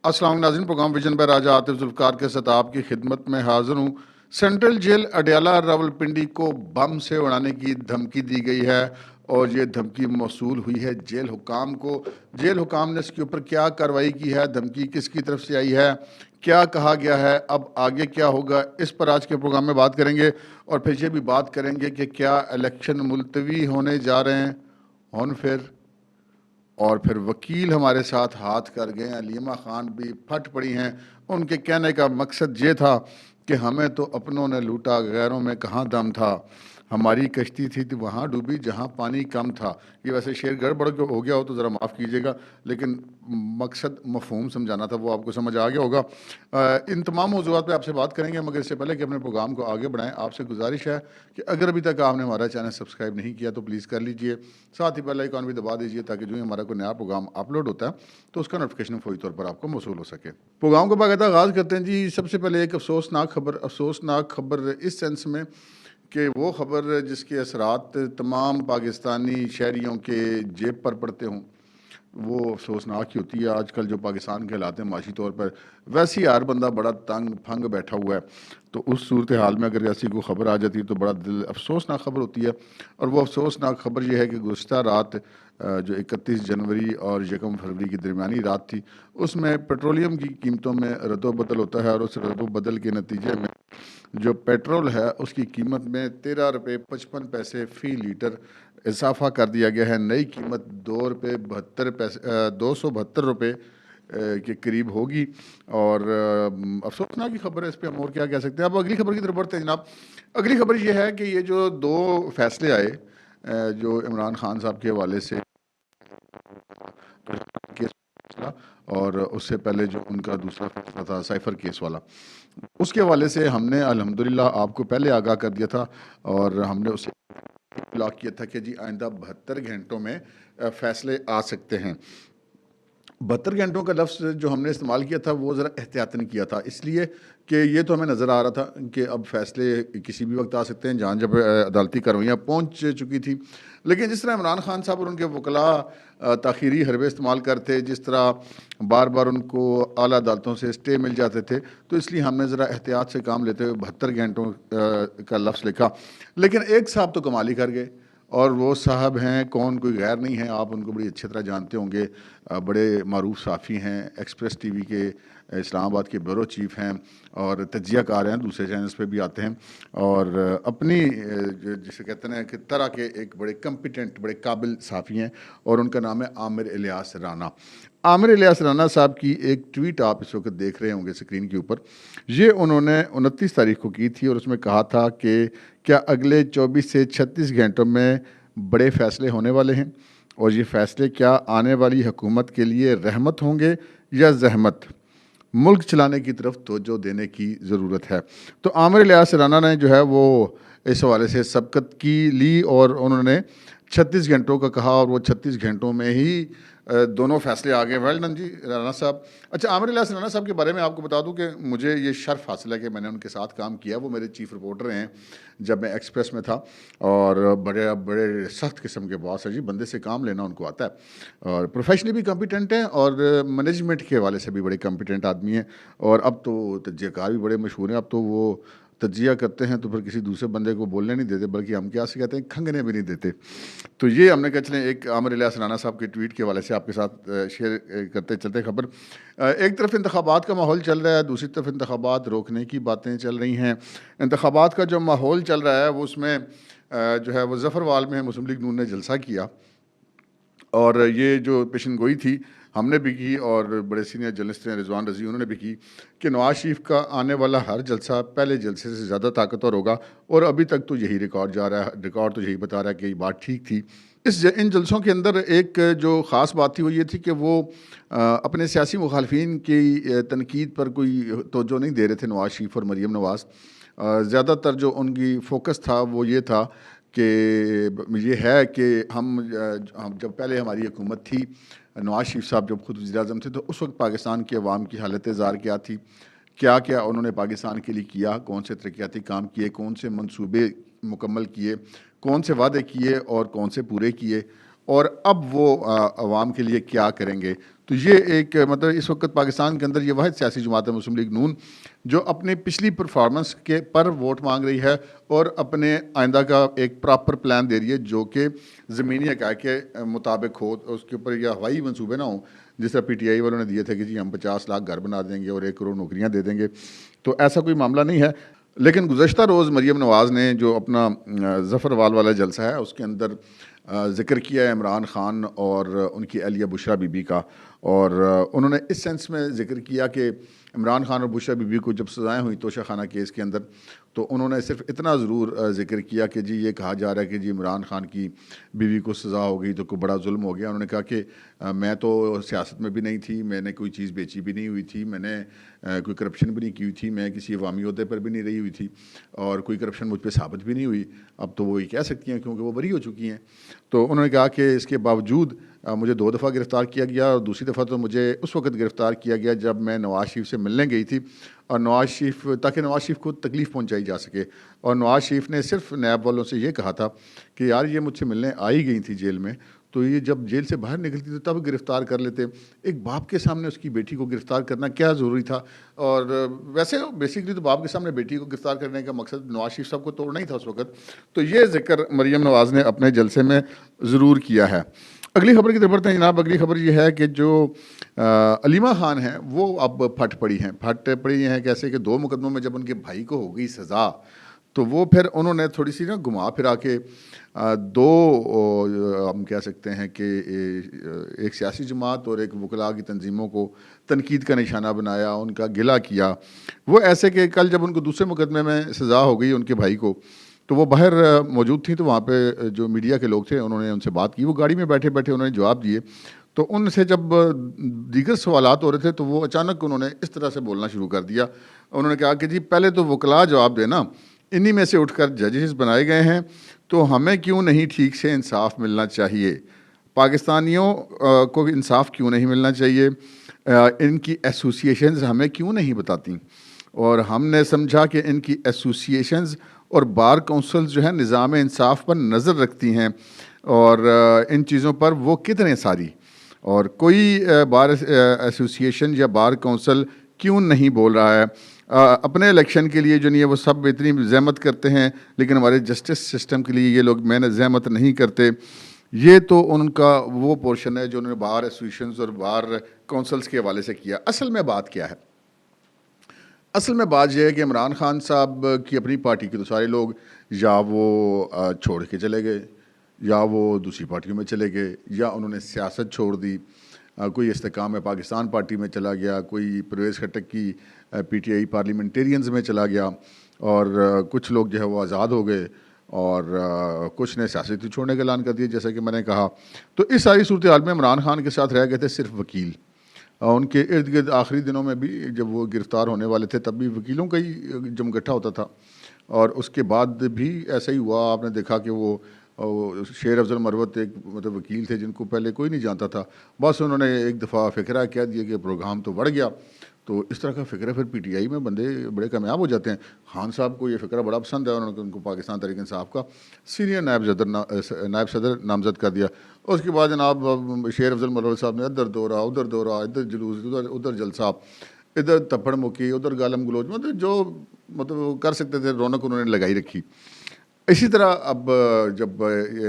अस्सलाम नाज़रीन, programme vision bye राजा आतिफ जुल्फ़िकार के साथ आपकी खिदमत में हाजिर हूँ। सेंट्रल जेल अडयाला रावलपिंडी को बम से उड़ाने की धमकी दी गई है और ये धमकी मौसूल हुई है जेल हुकाम को। जेल हुकाम ने इसके ऊपर क्या कार्रवाई की है, धमकी किसकी तरफ से आई है, क्या कहा गया है, अब आगे क्या होगा, इस पर आज के प्रोग्राम में बात करेंगे। और फिर ये भी बात करेंगे कि क्या इलेक्शन मुलतवी होने जा रहे हैं होन फिर। और फिर वकील हमारे साथ हाथ कर गए हैं, अलीमा खान भी फट पड़ी हैं। उनके कहने का मकसद ये था कि हमें तो अपनों ने लूटा, गैरों में कहाँ दम था, हमारी कश्ती थी तो वहाँ डूबी जहाँ पानी कम था। ये वैसे शेर गड़बड़ हो गया हो तो ज़रा माफ़ कीजिएगा, लेकिन मकसद मफहूम समझाना था, वो आपको समझ आ गया होगा। इन तमाम मौज़ूआत पे आपसे बात करेंगे, मगर इससे पहले कि अपने प्रोग्राम को आगे बढ़ाएं, आपसे गुजारिश है कि अगर अभी तक आपने हमारा चैनल सब्सक्राइब नहीं किया तो प्लीज़ कर लीजिए। साथ ही बेल आइकॉन भी दबा दीजिए ताकि जो ही हमारा कोई नया प्रोग्राम अपलोड होता है तो उसका नोटिफिकेशन फौरी तौर पर आपको मौसूल हो सके। प्रोग्राम को बाकायदा आगाज़ करते हैं जी। सबसे पहले एक अफसोसनाक खबर इस सेंस में कि वो खबर जिसके असरात तमाम पाकिस्तानी शहरियों के जेब पर पड़ते हों, वो अफसोसनाक ही होती है। आजकल जो पाकिस्तान के हालात हैं माशी तौर पर, वैसे ही हर बंदा बड़ा तंग फंग बैठा हुआ है। तो उस सूरत हाल में अगर ऐसी कोई खबर आ जाती है तो बड़ा दिल अफसोसनाक खबर होती है। और वो अफसोसनाक खबर यह है कि गुज़श्ता रात जो 31 जनवरी और 1 फरवरी की दरमियानी रात थी, उसमें पेट्रोलियम की कीमतों में रद्दोबदल होता है और उस रद्दोबदल के नतीजे में जो पेट्रोल है उसकी कीमत में 13 रुपये 55 पैसे फ़ी लीटर इजाफा कर दिया गया है। नई कीमत 2 72 रुपये के करीब होगी। और अफसोसनाक की खबर है, इस पर हम और क्या कह सकते हैं। अब अगली खबर की तरफ बढ़ते हैं जनाब। अगली खबर ये है कि ये जो दो फैसले आए जो इमरान खान साहब के हवाले से केस फैसला, और उससे पहले जो उनका दूसरा फैसला था साइफर केस वाला, उसके हवाले से हमने अल्हम्दुलिल्लाह आपको पहले आगाह कर दिया था और हमने उसे ब्लॉक किया था कि जी आइंदा 72 घंटों में फैसले आ सकते हैं। 72 घंटों का लफ्ज़ जो हमने इस्तेमाल किया था वो ज़रा एहतियातन किया था, इसलिए कि ये तो हमें नज़र आ रहा था कि अब फैसले किसी भी वक्त आ सकते हैं, जहाँ जब अदालती कार्रवाइयाँ पहुँच चुकी थी। लेकिन जिस तरह इमरान खान साहब और उनके वकला ताख़ीरी हरबे इस्तेमाल करते, जिस तरह बार बार उनको आला अदालतों से स्टे मिल जाते थे, तो इसलिए हमने ज़रा एहतियात से काम लेते हुए 72 घंटों का लफ्ज़ लिखा। लेकिन एक साहब तो कमाल ही कर गए, और वो साहब हैं कौन, कोई गैर नहीं है, आप उनको बड़ी अच्छी तरह जानते होंगे। बड़े मारूफ साफ़ी हैं, एक्सप्रेस टीवी के इस्लामाबाद के ब्यूरो चीफ़ हैं और तज्ज़ियाकार हैं, दूसरे चैनल्स पे भी आते हैं। और अपनी जिसे कहते हैं कि तरह के एक बड़े कम्पिटेंट, बड़े काबिल साफ़ी हैं, और उनका नाम है आमिर इलियास राना। आमिर इलियास राना साहब की एक ट्वीट आप इस वक्त देख रहे होंगे स्क्रीन के ऊपर। ये उन्होंने 29 तारीख को की थी और उसमें कहा था कि क्या अगले 24 से 36 घंटों में बड़े फ़ैसले होने वाले हैं, और ये फ़ैसले क्या आने वाली हुकूमत के लिए रहमत होंगे या ज़हमत। मुल्क चलाने की तरफ तवज्जो देने की ज़रूरत है। तो आमिर इलियास राना ने जो है वो इस हवाले से सबकत की ली और उन्होंने 36 घंटों का कहा, और वो 36 घंटों में ही दोनों फैसले आ गए। वेल डन जी राना साहब। अच्छा, आमिर इलियास राना साहब के बारे में आपको बता दूं कि मुझे ये शर्फ हासिल है कि मैंने उनके साथ काम किया। वो मेरे चीफ़ रिपोर्टर हैं जब मैं एक्सप्रेस में था, और बड़े बड़े सख्त किस्म के बॉस है जी, बंदे से काम लेना उनको आता है, और प्रोफेशनली भी कॉम्पिटेंट हैं और मैनेजमेंट के हवाले से भी बड़े कॉम्पिटेंट आदमी हैं। और अब तो तज्ज़ियाकार भी बड़े मशहूर हैं। अब तो वो तज्जिया करते हैं तो फिर किसी दूसरे बंदे को बोलने नहीं देते, बल्कि हम क्या से कहते हैं, खंगने भी नहीं देते। तो ये हमने कहा चलें एक आमिर इलियास राना साहब के ट्वीट के हवाले से आपके साथ शेयर करते चलते खबर। एक तरफ इंतखाबात का माहौल चल रहा है, दूसरी तरफ इंतखाबात रोकने की बातें चल रही हैं। इंतखाबात का जो माहौल चल रहा है वो उसमें जो है वो ज़फ़रवाल में मुस्लिम लीग नून ने जलसा किया, और ये जो पेशन गोई थी हमने भी की, और बड़े सीनियर जर्नलिस्ट हैं रिजवान रज़ी, उन्होंने भी की कि नवाज़ शरीफ का आने वाला हर जलसा पहले जलसे से ज़्यादा ताकतवर होगा। और अभी तक तो यही रिकॉर्ड जा रहा है, रिकॉर्ड तो यही बता रहा है कि ये बात ठीक थी। इन जलसों के अंदर एक जो ख़ास बात थी वो ये थी कि वो अपने सियासी मुखालफिन की तनकीद पर कोई तवज्जो नहीं दे रहे थे नवाज़ शरीफ और मरीम नवाज़। ज़्यादातर जो उनकी फ़ोकस था वो ये था कि ये है कि हम जब पहले हमारी हुकूमत थी, नवाज़ शरीफ साहब जब खुद वज़ीर-ए-आज़म थे, तो उस वक्त पाकिस्तान की अवाम की हालत ज़ार क्या थी, क्या क्या उन्होंने पाकिस्तान के लिए किया, कौन से तरक्याती काम किए, कौन से मंसूबे मुकम्मल किए, कौन से वादे किए और कौन से पूरे किए। और अब वो अवाम के लिए क्या करेंगे। तो ये एक मतलब इस वक्त पाकिस्तान के अंदर ये वाहिद सियासी जमात है मुस्लिम लीग नून जो अपनी पिछली परफॉर्मेंस के पर वोट मांग रही है और अपने आइंदा का एक प्रॉपर प्लान दे रही है जो कि ज़मीनी हक़ाइक़ के मुताबिक हो, उसके ऊपर या हवाई मंसूबे ना हों जिस तरह PTI वालों ने दिए थे कि जी हम 50 लाख घर बना देंगे और 1 करोड़ नौकरियां दे देंगे। तो ऐसा कोई मामला नहीं है। लेकिन गुज़श्ता रोज़ मरीम नवाज़ ने जो अपना ज़फ़रवाल वाला जलसा है उसके अंदर ज़िक्र किया है इमरान खान और उनकी अहलिया बुशरा बीबी का, और उन्होंने इस सेंस में ज़िक्र किया कि इमरान खान और बुशरा बीबी को जब सज़ाएँ हुई तोशा खाना केस के अंदर, तो उन्होंने सिर्फ इतना ज़रूर ज़िक्र किया कि जी ये कहा जा रहा है कि जी इमरान खान की बीवी को सज़ा हो गई तो कोई बड़ा जुल्म हो गया। उन्होंने कहा कि मैं तो सियासत में भी नहीं थी, मैंने कोई चीज़ बेची भी नहीं हुई थी, मैंने कोई करप्शन भी नहीं की हुई थी, मैं किसी अवामी ओहदे पर भी नहीं रही हुई थी और कोई करप्शन मुझ पर साबित भी नहीं हुई। अब तो वो ये कह सकती हैं क्योंकि वो बरी हो चुकी हैं। तो उन्होंने कहा कि इसके बावजूद मुझे 2 दफ़ा गिरफ़्तार किया गया और दूसरी दफ़ा तो मुझे उस वक़्त गिरफ़्तार किया गया जब मैं नवाज़ शरीफ से मिलने गई थी, और नवाज़ शरीफ ताकि नवाज़ शरीफ को तकलीफ़ पहुंचाई जा सके, और नवाज़ शरीफ ने सिर्फ नैब वालों से ये कहा था कि यार ये मुझसे मिलने आई गई थी जेल में, तो ये जब जेल से बाहर निकलती थी तब गिरफ़्तार कर लेते। एक बाप के सामने उसकी बेटी को गिरफ़्तार करना क्या ज़रूरी था। और वैसे बेसिकली तो बाप के सामने बेटी को गिरफ़्तार करने का मकसद नवाज़ शरीफ साहब को तोड़ना ही था उस वक़्त। तो ये ज़िक्र मरीम नवाज़ ने अपने जलसे में ज़रूर किया है। अगली खबर की तरफ बढ़ते हैं जनाब। अगली खबर ये है कि जो अलीमा खान हैं वो अब फट पड़ी हैं कैसे कि 2 मुकदमों में जब उनके भाई को हो गई सज़ा, तो वो फिर उन्होंने थोड़ी सी ना घुमा फिरा के दो हम कह सकते हैं कि एक सियासी जमात और एक वकला की तंजीमों को तनकीद का निशाना बनाया, उनका गिला किया। वो ऐसे कि कल जब उनको दूसरे मुकदमे में सज़ा हो गई उनके भाई को, तो वो बाहर मौजूद थी, तो वहाँ पे जो मीडिया के लोग थे उन्होंने उनसे बात की। वो गाड़ी में बैठे बैठे उन्होंने जवाब दिए, तो उनसे जब दीगर सवालात हो रहे थे तो वो अचानक उन्होंने इस तरह से बोलना शुरू कर दिया। उन्होंने कहा कि जी पहले तो वकला जवाब देना, इन्हीं में से उठकर जजेस बनाए गए हैं, तो हमें क्यों नहीं ठीक से इंसाफ मिलना चाहिए, पाकिस्तानियों को इंसाफ क्यों नहीं मिलना चाहिए, इनकी एसोसिएशंस हमें क्यों नहीं बताती, और हमने समझा कि इनकी एसोसिएशंस और बार काउंसिल्स जो है निज़ाम इंसाफ पर नज़र रखती हैं, और इन चीज़ों पर वो कितने सारी, और कोई बार एसोसिएशन या बार काउंसिल क्यों नहीं बोल रहा है। अपने इलेक्शन के लिए जो नहीं है वो सब इतनी ज़हमत करते हैं, लेकिन हमारे जस्टिस सिस्टम के लिए ये लोग मेहनत ज़हमत नहीं करते। ये तो उनका वो पोर्शन है जो उन्होंने बार एसोसिएशंस और बार काउंसिल्स के हवाले से किया। असल में बात क्या है? असल में बात यह है कि इमरान खान साहब की अपनी पार्टी के तो सारे लोग या वो छोड़ के चले गए, या वो दूसरी पार्टियों में चले गए, या उन्होंने सियासत छोड़ दी। कोई इस्तेकाम पाकिस्तान पार्टी में चला गया, कोई परवेज़ खट्टक की PTI पार्लियामेंटेरियंस में चला गया, और कुछ लोग जो है वो आज़ाद हो गए, और कुछ ने सियासत ही छोड़ने का ऐलान कर दिया जैसा कि मैंने कहा। तो इस सारी सूरत हाल में इमरान खान के साथ रह गए थे सिर्फ वकील। उनके इर्द गिर्द आखिरी दिनों में भी जब वो गिरफ़्तार होने वाले थे तब भी वकीलों का ही जमघटा होता था, और उसके बाद भी ऐसा ही हुआ। आपने देखा कि वो शेर अफजल मरवत एक मतलब वकील थे जिनको पहले कोई नहीं जानता था, बस उन्होंने एक दफ़ा फ़िक्रा कह दिया कि प्रोग्राम तो बढ़ गया। तो इस तरह का फ़िक्रा फिर PTI में बंदे बड़े कामयाब हो जाते हैं। खान साहब को ये फ़िक्रा बड़ा पसंद है, उन्होंने उनको पाकिस्तान तहरीक इंसाफ का सीनियर नायब सदर नामज़द कर दिया। उसके बाद जनाब शेर अफजल मरवत साहब ने इधर दौरा, इधर जुलूस, उधर जलसा, इधर तप्पड़ मुकी, उधर गालम गलोच, मतलब जो मतलब कर सकते थे रौनक उन्होंने लगाई रखी। इसी तरह अब जब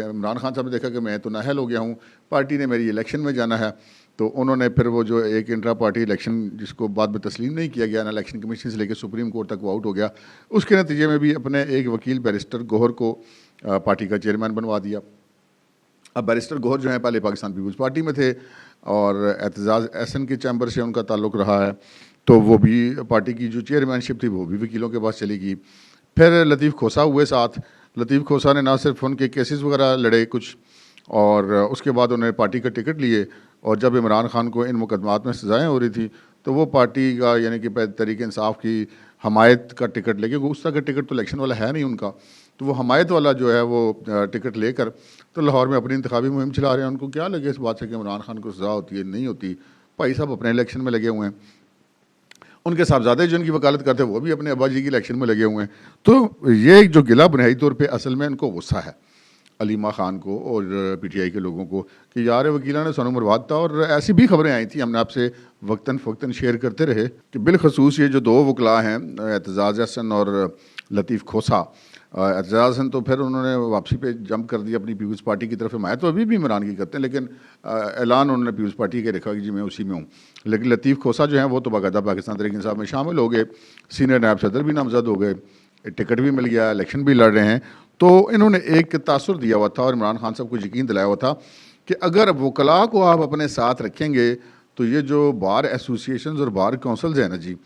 इमरान खान साहब ने देखा कि मैं तो नाअहल हो गया हूँ, पार्टी ने मेरी इलेक्शन में जाना है, तो उन्होंने फिर वो जो एक इंट्रा पार्टी इलेक्शन जिसको बाद में तस्लीम नहीं किया गया ना, इलेक्शन कमीशन से लेकर सुप्रीम कोर्ट तक वो आउट हो गया, उसके नतीजे में भी अपने एक वकील बैरिस्टर गोहर को पार्टी का चेयरमैन बनवा दिया। अब बैरिस्टर गोहर जो है पहले पाकिस्तान पीपल्स पार्टी में थे, और एतजाज़ एहसन के चैम्बर से उनका ताल्लुक़ रहा है, तो वो भी पार्टी की जो चेयरमैनशिप थी वो भी वकीलों के पास चली गई। फिर लतीफ़ खोसा हुए साथ, लतीफ़ खोसा ने ना सिर्फ उनके केसेस वगैरह लड़े कुछ, और उसके बाद उन्होंने पार्टी का टिकट लिए, और जब इमरान खान को इन मुकदमात में सज़ाएँ हो रही थी तो वो पार्टी का यानी कि तहरीक इंसाफ की हमायत का टिकट लेके, उस तरह का टिकट तो इलेक्शन वाला है नहीं उनका, तो वो हमायत वाला जो है वो टिकट लेकर तो लाहौर में अपनी इंतखाबी मुहिम चला रहे हैं। उनको क्या लगे इस बात से कि इमरान खान को सज़ा होती है, नहीं होती। भाई साहब अपने इलेक्शन में लगे हुए हैं, उनके साहबजादे जो उनकी वकालत करते हैं वो भी अपने अब्बा जी की इलेक्शन में लगे हुए हैं। तो ये जो गिला बुनियादी तौर पे असल में इनको गुस्सा है, अलीमा खान को और पीटीआई के लोगों को कि यार वकीला ने सानू मरवा था। और ऐसी भी खबरें आई थी, हमने आपसे वक्तन फ़वक्तन शेयर करते रहे कि बिलखसूस ये जो दो वकला हैं एतजाज़ हसन और लतीफ़ खोसा। एतजाज़ हसन तो फिर उन्होंने वापसी पे जंप कर दिया अपनी पीपल्स पार्टी की तरफ, हिमायत तो अभी भी इमरान की करते हैं, लेकिन ऐलान उन्होंने पीपल्स पार्टी के रखा कि जी मैं उसी में हूँ। लेकिन लतीफ़ खोसा जो हैं वो तो बाकायदा पाकिस्तान तहरीक इंसाफ में शामिल हो गए, सीनियर नायब सदर भी नामजद हो गए, टिकट भी मिल गया, इलेक्शन भी लड़ रहे हैं। तो इन्होंने एक तासुर दिया हुआ था और इमरान खान साहब को यकीन दिलाया हुआ था कि अगर वकला को आप अपने साथ रखेंगे तो ये जो बार एसोसिएशंस और बार काउंसिल्स हैं ना जी,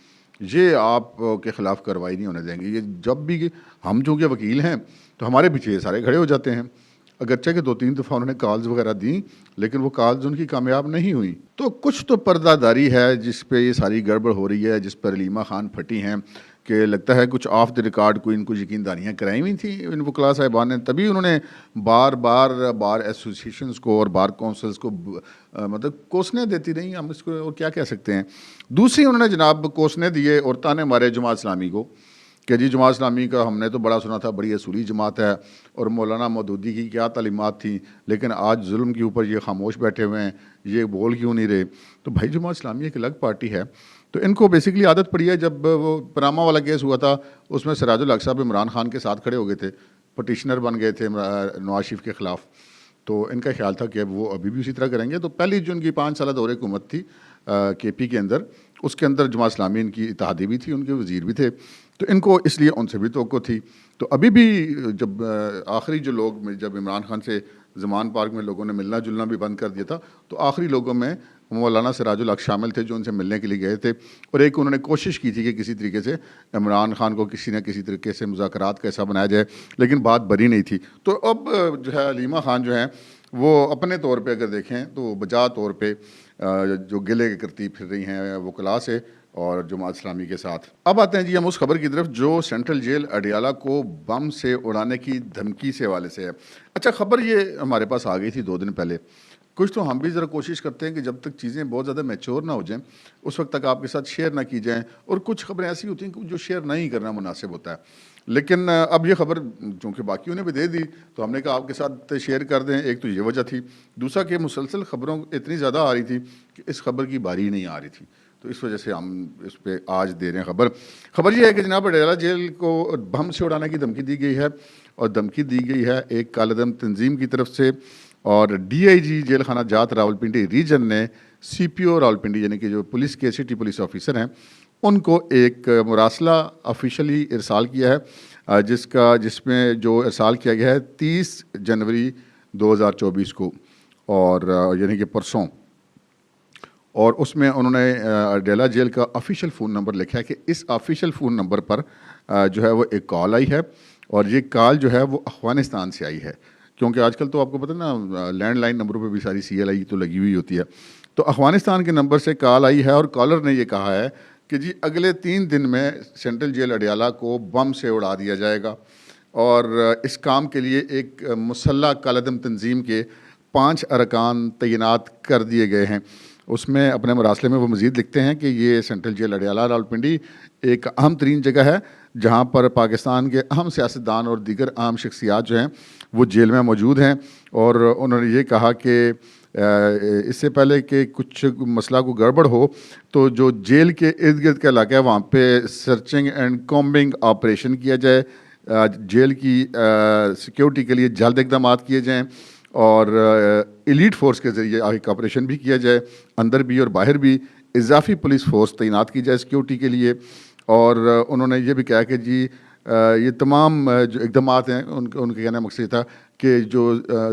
ये आप के ख़िलाफ़ कार्रवाई नहीं होने देंगे। ये जब भी हम चूँकि वकील हैं तो हमारे पीछे ये सारे खड़े हो जाते हैं। अगरचे कि 2-3 दफ़ा उन्होंने कॉल्स वगैरह दी, लेकिन वो कॉल्स उनकी कामयाब नहीं हुई। तो कुछ तो पर्दादारी है जिस पे ये सारी गड़बड़ हो रही है, जिस पर अलीमा खान फटी हैं कि लगता है कुछ ऑफ द रिकॉर्ड कोई इनको यकीनदानियाँ कराई हुई थी इन वकला साहिबान ने, तभी उन्होंने बार बार बार एसोसिएशंस को और बार काउंसिल्स को मतलब कोसने देती रही, हम इसको और क्या कह सकते हैं। दूसरी उन्होंने जनाब कोसने दिए और ताने मारे जमात इस्लामी को कि जी जमात इस्लामी का हमने तो बड़ा सुना था, बड़ी असूली जमात है और मौलाना मौदूदी की क्या तालीमात थी, लेकिन आज जुल्म के ऊपर ये खामोश बैठे हुए हैं, ये बोल क्यों नहीं रहे। तो भाई जमात इस्लामी एक अलग पार्टी है। तो इनको बेसिकली आदत पड़ी है, जब वो पनामा वाला केस हुआ था उसमें सिराजुल हक साहब इमरान खान के साथ खड़े हो गए थे, पटिशनर बन गए थे नवाज शरीफ के ख़िलाफ़। तो इनका ख्याल था कि वो अभी भी उसी तरह करेंगे। तो पहली जो उनकी 5 साल दौरे हुकूमत थी केपी के अंदर, उसके अंदर जमात इस्लामी इनकी इत्तेहादी भी थी, उनके वज़ीर भी थे, तो इनको इसलिए उनसे भी तवक्को थी। तो अभी भी जब आखिरी जो लोग जब इमरान खान से ज़मान पार्क में लोगों ने मिलना जुलना भी बंद कर दिया था, तो आखिरी लोगों में मौलाना सिराजुल हक शामिल थे जो उनसे मिलने के लिए गए थे। और एक उन्होंने कोशिश की थी कि किसी तरीके से इमरान खान को किसी न किसी तरीके से मुज़ाकरात का हिस्सा बनाया जाए, लेकिन बात बनी नहीं थी। तो अब जो है अलीमा खान जो हैं वो अपने तौर पे अगर देखें तो बजा तौर पे जो गिले करती फिर रही हैं वकला से और जमात इस्लामी के साथ। अब आते हैं जी हम उस खबर की तरफ जो सेंट्रल जेल अडियाला को बम से उड़ाने की धमकी से हवाले से है। अच्छा, खबर ये हमारे पास आ गई थी 2 दिन पहले। कुछ तो हम भी ज़रा कोशिश करते हैं कि जब तक चीज़ें बहुत ज़्यादा मैच्योर ना हो जाएँ उस वक्त तक आपके साथ शेयर ना की जाएँ, और कुछ खबरें ऐसी होती हैं कि जो शेयर नहीं करना मुनासिब होता है। लेकिन अब ये खबर चूँकि बाकियों ने भी दे दी तो हमने कहा आपके साथ शेयर कर दें। एक तो ये वजह थी, दूसरा कि मुसलसल खबरों इतनी ज़्यादा आ रही थी कि इस खबर की बारी नहीं आ रही थी, तो इस वजह से हम इस पे आज दे रहे हैं खबर। खबर ये है कि जनाब अडियाला जेल को बम से उड़ाने की धमकी दी गई है, और धमकी दी गई है एक कालेदम तंजीम की तरफ से। और डीआईजी जेल खाना जात रावलपिंडी रीजन ने सीपीओ रावलपिंडी यानी कि जो पुलिस के सिटी पुलिस ऑफिसर हैं उनको एक मुरासला ऑफिशियली इरसाल किया है, जिसमें जो इरसाल किया गया है 30 जनवरी 2024 को, और यानी कि परसों। और उसमें उन्होंने अडियाला जेल का ऑफिशियल फ़ोन नंबर लिखा है कि इस ऑफिशियल फ़ोन नंबर पर जो है वो एक कॉल आई है, और ये कॉल जो है वो अफ़गानिस्तान से आई है, क्योंकि आजकल तो आपको पता है ना लैंडलाइन नंबरों पे भी सारी CLI तो लगी हुई होती है। तो अफ़गानिस्तान के नंबर से कॉल आई है और कॉलर ने ये कहा है कि जी अगले 3 दिन में सेंट्रल जेल अडियाला को बम से उड़ा दिया जाएगा, और इस काम के लिए एक मुसल्लह कालेदम तंजीम के 5 अरकान तैनात कर दिए गए हैं। उसमें अपने मरासले में वो मज़ीद लिखते हैं कि ये सेंट्रल जेल अडियाला रावलपिंडी एक अहम तरीन जगह है जहाँ पर पाकिस्तान के अहम सियासतदान और दीगर अहम शख्सियात जो हैं वो जेल में मौजूद हैं। और उन्होंने ये कहा कि इससे पहले कि कुछ मसला को गड़बड़ हो तो जो जेल के इर्द गिर्द का इलाका है वहाँ पे सर्चिंग एंड कॉम्बिंग ऑपरेशन किया जाए, जेल की सिक्योरिटी के लिए जल्द इकदाम किए जाएँ, और एलीट फोर्स के ज़रिए एक ऑपरेशन भी किया जाए, अंदर भी और बाहर भी इजाफी पुलिस फोर्स तैनात की जाए सिक्योरिटी के लिए। और उन्होंने ये भी कहा कि जी ये तमाम जो इकदाम हैं उनके कहने का मकसद ये था कि जो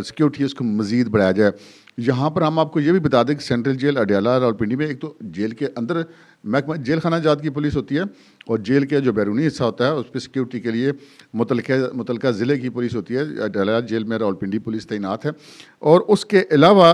सिक्योरिटी है उसको मज़ीद बढ़ाया जाए। यहाँ पर हम आपको ये भी बता दें कि सेंट्रल जेल अडियाला रावलपिंडी में एक तो जेल के अंदर महकमा जेल खाना जात की पुलिस होती है, और जेल के जो बैरूनी हिस्सा होता है उस पर सिक्योरिटी के लिए मुतलका ज़िले की पुलिस होती है। अडियाला जेल में रावलपिंडी पुलिस तैनात है, और उसके अलावा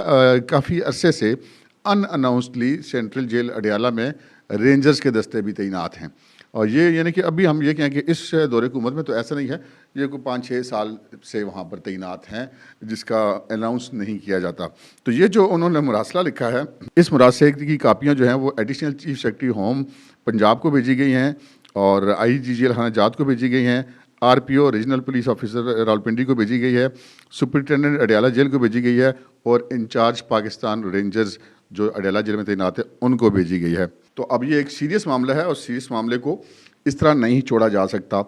काफ़ी अरसे से अनअनाउंसडली सेंट्रल जेल अडियाला में रेंजर्स के दस्ते भी तैनात हैं। और ये यानी कि अभी हम ये कहें कि इस दौरे हुकूमत में तो ऐसा नहीं है, ये कोई 5-6 साल से वहाँ पर तैनात हैं जिसका अनाउंस नहीं किया जाता। तो ये जो उन्होंने मुरासला लिखा है, इस मुरासले की कापियाँ जो हैं वो additional chief secretary home Punjab को भेजी गई हैं, और IG जेल खाना जात को भेजी गई हैं, RPO regional police officer Rawalpindi को भेजी गई है, सुपरिटेंडेंट अडयाला जेल को भेजी गई है और इंचार्ज पाकिस्तान रेंजर्स जो अडयाला जेल में तैनात है उनको भेजी गई है। तो अब ये एक सीरियस मामला है और सीरियस मामले को इस तरह नहीं छोड़ा जा सकता।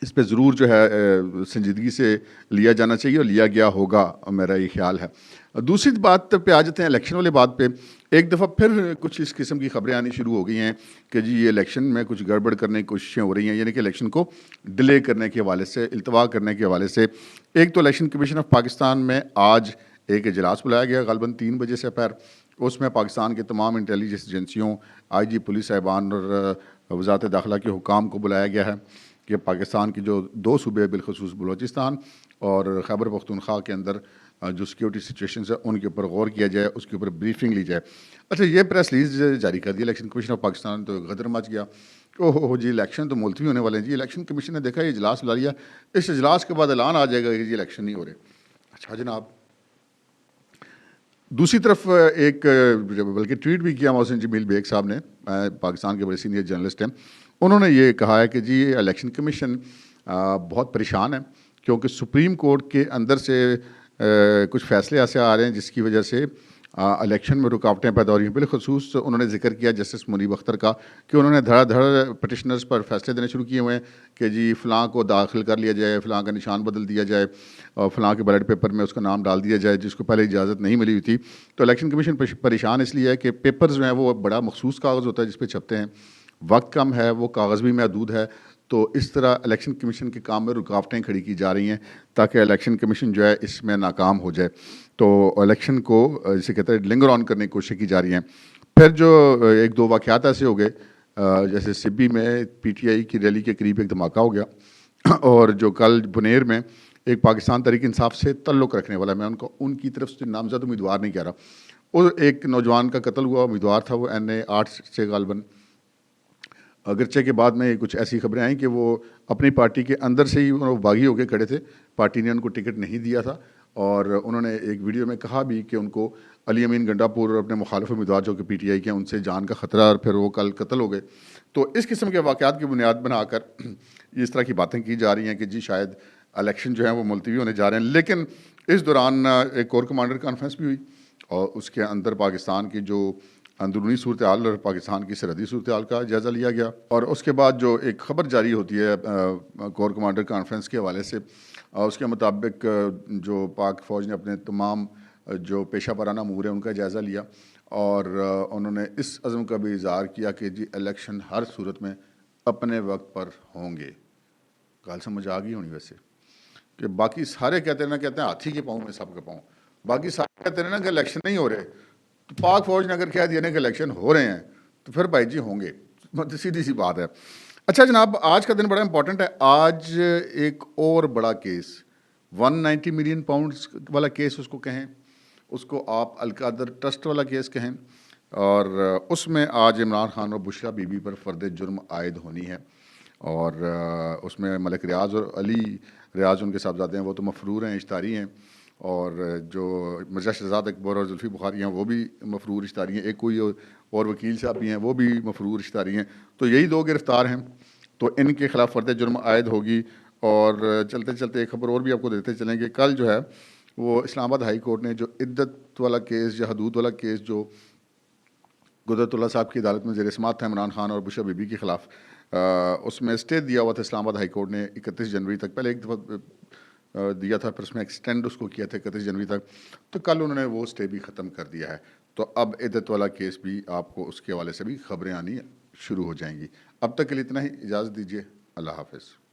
इस पे ज़रूर जो है संजीदगी से लिया जाना चाहिए और लिया गया होगा, मेरा ये ख्याल है। दूसरी बात पे आ जाते हैं इलेक्शन वाले बात पे। एक दफ़ा फिर कुछ इस किस्म की खबरें आनी शुरू हो गई हैं कि जी ये इलेक्शन में कुछ गड़बड़ करने की कोशिशें हो रही हैं, यानी कि इलेक्शन को डिले करने के हवाले से, इल्तवा करने के हवाले से। एक तो इलेक्शन कमीशन ऑफ पाकिस्तान में आज एक इजलास बुलाया गया ग़ालिबन 3 बजे से पैर। उसमें पाकिस्तान के तमाम इंटेलिजेंस एजेंसियों, IG पुलिस साहिबान और वज़ारत दाखिला के हुकाम को बुलाया गया है कि पाकिस्तान की जो 2 सूबे बिलखसूस बलूचिस्तान और खैबर पख्तूनख्वा के अंदर जो सिक्योरिटी सिचुएशन है उनके ऊपर गौर किया जाए, उसके ऊपर ब्रीफिंग ली जाए। अच्छा, ये प्रेस रिलीज जारी कर दी इलेक्शन कमीशन ऑफ पाकिस्तान, तो गदर मच गया। ओहो जी, इलेक्शन तो मुलतवी होने वाले हैं जी। इलेक्शन कमीशन ने देखा ये इजलास बुला लिया, इस इजलास के बाद ऐलान आ जाएगा कि जी इलेक्शन नहीं हो रहे। अच्छा जनाब, दूसरी तरफ एक बल्कि ट्वीट भी किया मोहसिन जमील बेग साहब ने, पाकिस्तान के बड़े सीनियर जर्नलिस्ट हैं। उन्होंने ये कहा है कि जी इलेक्शन कमीशन बहुत परेशान है क्योंकि सुप्रीम कोर्ट के अंदर से कुछ फैसले ऐसे आ रहे हैं जिसकी वजह से इलेक्शन में रुकावटें पैदा हो रही हैं। बिलखसूस उन्होंने जिक्र किया जस्टिस मुनीब अख्तर का कि उन्होंने धड़ाधड़ पटिशनर्स पर फैसले देने शुरू किए हुए हैं कि जी फ़लाँ को दाखिल कर लिया जाए, फ़लाँ का निशान बदल दिया जाए और फ़लाँ के बैलेट पेपर में उसका नाम डाल दिया जाए जिसको पहले इजाज़त नहीं मिली हुई थी। तो इलेक्शन कमीशन परेशान इसलिए है कि पेपर्स जो हैं वो बड़ा मखसूस कागज़ होता है जिस पर छपते हैं, वक्त कम है, वो कागज़ भी महदूद है। तो इस तरह इलेक्शन कमीशन के काम में रुकावटें खड़ी की जा रही हैं ताकि इलेक्शन कमीशन जो है इसमें नाकाम हो जाए। तो इलेक्शन को जिसे कहते हैं लिंगर ऑन करने की कोशिश की जा रही हैं। फिर जो 1-2 वाक़यात ऐसे हो गए, जैसे सिब्बी में PTI की रैली के करीब एक धमाका हो गया और जो कल बुनेर में एक पाकिस्तान तहरीक इंसाफ से तल्लुक़ रखने वाला, मैं उनको उनकी तरफ से नामज़द उम्मीदवार नहीं कह रहा, वो एक नौजवान का कत्ल हुआ, उम्मीदवार था वो NA 8 से ग़ालिबन। अगरचे के बाद में कुछ ऐसी खबरें आई कि वो अपनी पार्टी के अंदर से ही वो बागी होकर खड़े थे, पार्टी ने उनको टिकट नहीं दिया था और उन्होंने एक वीडियो में कहा भी कि उनको अली अमीन गंडापुर और अपने मुखालिफ उम्मीदवार जो कि PTI के, उनसे जान का ख़तरा, और फिर वो कल कत्ल हो गए। तो इस किस्म के वाक़यात की बुनियाद बनाकर इस तरह की बातें की जा रही हैं कि जी शायद इलेक्शन जो है वो मुलतवी होने जा रहे हैं। लेकिन इस दौरान एक कोर कमांडर कॉन्फ्रेंस भी हुई और उसके अंदर पाकिस्तान की जो अंदरूनी सूरत हाल और पाकिस्तान की सरहदी सूरत हाल का जायज़ा लिया गया। और उसके बाद जो एक ख़बर जारी होती है कोर कमांडर कॉन्फ्रेंस के हवाले से, उसके मुताबिक जो पाक फ़ौज ने अपने तमाम जो पेशा वराना अमूर है उनका जायज़ा लिया और उन्होंने इस अज़्म का भी इज़हार किया कि जी इलेक्शन हर सूरत में अपने वक्त पर होंगे। गाल समझ आ गई होनी वैसे कि बाकी सारे कहते हैं हाथी के पाँव में सबके पाँव, बाकी सारे कहते हैं ना कि इलेक्शन नहीं हो रहे, तो पाक फौज ने अगर कह दिया ना कि इलेक्शन हो रहे हैं तो फिर भाई जी होंगे, सीधी सी बात है। अच्छा जनाब, आज का दिन बड़ा इंपॉर्टेंट है। आज एक और बड़ा केस, 190 मिलियन पाउंड्स वाला केस उसको कहें, उसको आप अलकादर ट्रस्ट वाला केस कहें, और उसमें आज इमरान खान और बुशरा बीबी पर फ़र्द जुर्म आयद होनी है। और उसमें मलिक रियाज और अली रियाज उनके साहबजादे हैं, वो तो मफरूर हैं, इश्तारी हैं, और जो मिर्ज़ा शहजाद अकबर और जुल्फ़ी बुखारी हैं वो भी मफरूर इश्तारी हैं, एक कोई और वकील साहब भी हैं वो भी मफरूर इश्तारी हैं। तो यही 2 गिरफ़्तार हैं, तो इनके ख़िलाफ़ फ़र्द जुर्म आयद होगी। और चलते चलते एक खबर और भी आपको देते चलेंगे। कल जो है वो इस्लामाबाद हाई कोर्ट ने जो इद्दत वाला केस या हदूद वाला केस जो कुदरतुल्लाह साहब की अदालत में ज़ेर समाअत था इमरान खान और बुशरा बीबी के ख़िलाफ़, उसमें स्टे दिया हुआ था इस्लामाबाद हाई कोर्ट ने 31 जनवरी तक। पहले एक दफ़ा दिया था, फिर उसमें एक्सटेंड उसको किया था 31 जनवरी तक, तो कल उन्होंने वो स्टे भी ख़त्म कर दिया है। तो अब इद्दत वाला केस भी आपको उसके हवाले से भी खबरें आनी शुरू हो जाएंगी। अब तक के लिए इतना ही, इजाज़त दीजिए, अल्लाह हाफ़िज़।